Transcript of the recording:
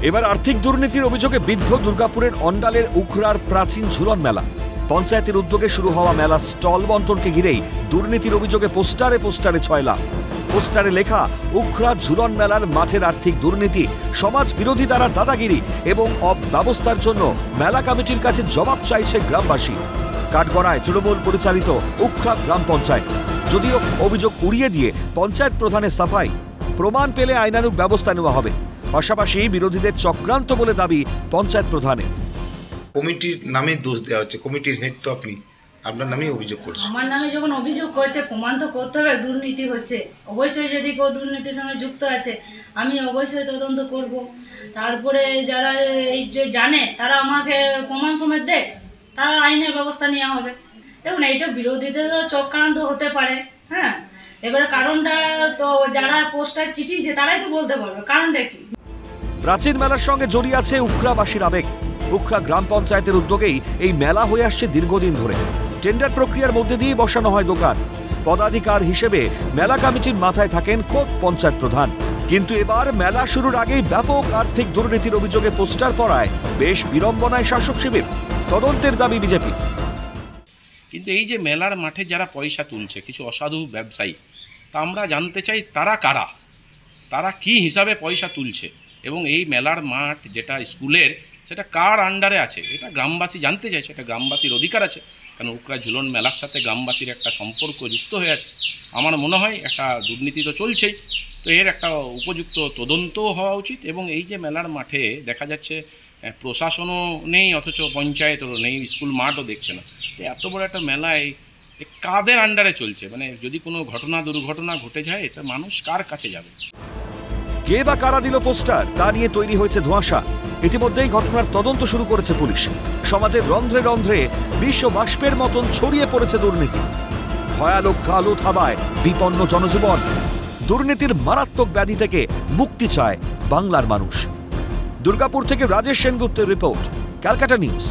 এবার আর্থিক দুর্নীতির অভিযোগে বিদ্ধ দুর্গাপুরের অন্ডালের উখড়ার প্রাচীন ঝুলন মেলা। পঞ্চায়েতের উদ্যোগে শুরু হওয়া মেলা স্টল বন্টনকে ঘিরেই দুর্নীতির অভিযোগে পোস্টারে পোস্টারে ছয়লা। পোস্টারে লেখা উখড়া ঝুলন মেলার মাঠের আর্থিক দুর্নীতি, সমাজ বিরোধী দ্বারা দাদাগিরি এবং অব্যবস্থার জন্য মেলা কমিটির কাছে জবাব চাইছে গ্রামবাসী। কাঠগড়ায় তৃণমূল পরিচালিত উখড়া গ্রাম পঞ্চায়েত। যদিও অভিযোগ উড়িয়ে দিয়ে পঞ্চায়েত প্রধানের সাফাই, প্রমাণ পেলে আইনানুগ ব্যবস্থা নেওয়া হবে। পাশাপাশি বিরোধীদের চক্রান্ত বলে দাবি পঞ্চায়েত প্রধানের। কমিটির নামে দোষ দেওয়া হচ্ছে, কমিটির হেড তো আপনি, আপনার নামেই অভিযোগ করছেন। আমার নামে যখন অভিযোগ করছে প্রমাণ তো করতে হবে দুর্নীতি হচ্ছে। অবশ্যই যদি কেউ দুর্নীতির সঙ্গে যুক্ত আছে আমি অবশ্যই তদন্ত করব। তারপরে যারা এই যে জানে তারা আমাকে প্রমাণ সমেত দেয়, তার আইনের ব্যবস্থা নেওয়া হবে। দেখুন এইটা বিরোধীদের চক্রান্ত হতে পারে। হ্যাঁ, এবারে কারণটা তো যারা পোস্টার চিঠিয়েছে তারাই তো বলতে পারবে কারণটা কি। প্রাচীন মেলার সঙ্গে জড়িয়ে আছে উখড়াবাসীর আবেগ। উখড়া গ্রাম পঞ্চায়েতের উদ্যোগেই এই মেলা হয়ে আসছে দীর্ঘদিন ধরে। টেন্ডার প্রক্রিয়ার মধ্যে দিয়ে বসানো হয় দোকান। পদাধিকার হিসেবে মেলা কমিটির মাথায় থাকেন খোদ পঞ্চায়েত প্রধান। কিন্তু এবার মেলা শুরুর আগেই ব্যাপক আর্থিক দুর্নীতির অভিযোগে পোস্টার পড়ায় বেশ বিড়ম্বনায় শাসক শিবির। তদন্তের দাবি বিজেপি। কিন্তু এই যে মেলার মাঠে যারা পয়সা তুলছে কিছু অসাধু ব্যবসায়ী, তা আমরা জানতে চাই তারা কারা, তারা কি হিসাবে পয়সা তুলছে, এবং এই মেলার মাঠ যেটা স্কুলের সেটা কার আন্ডারে আছে এটা গ্রামবাসী জানতে চাইছে। এটা গ্রামবাসীর অধিকার আছে, কারণ উখড়া ঝুলন মেলার সাথে গ্রামবাসীর একটা সম্পর্ক যুক্ত হয়ে আছে। আমার মনে হয় একটা দুর্নীতি তো চলছেই, তো এর একটা উপযুক্ত তদন্তও হওয়া উচিত। এবং এই যে মেলার মাঠে দেখা যাচ্ছে প্রশাসনও নেই, অথচ পঞ্চায়েতও নেই, স্কুল মাঠও দেখছে না। তো এত বড় একটা মেলায় কাদের আন্ডারে চলছে, মানে যদি কোনো ঘটনা দুর্ঘটনা ঘটে যায় এটা মানুষ কার কাছে যাবে? কে বা কারা দিল পোস্টার তা নিয়ে তৈরি হয়েছে ধোঁয়াশা। ইতিমধ্যেই ঘটনার তদন্ত শুরু করেছে পুলিশ। সমাজের রন্ধ্রে রন্ধ্রে বিষ ও বাষ্পের মতন ছড়িয়ে পড়েছে দুর্নীতি। ভয়ানক কালো থাবায় বিপন্ন জনজীবন। দুর্নীতির মারাত্মক ব্যাধি থেকে মুক্তি চায় বাংলার মানুষ। দুর্গাপুর থেকে রাজেশ সেনগুপ্তের রিপোর্ট, ক্যালকাটা নিউজ।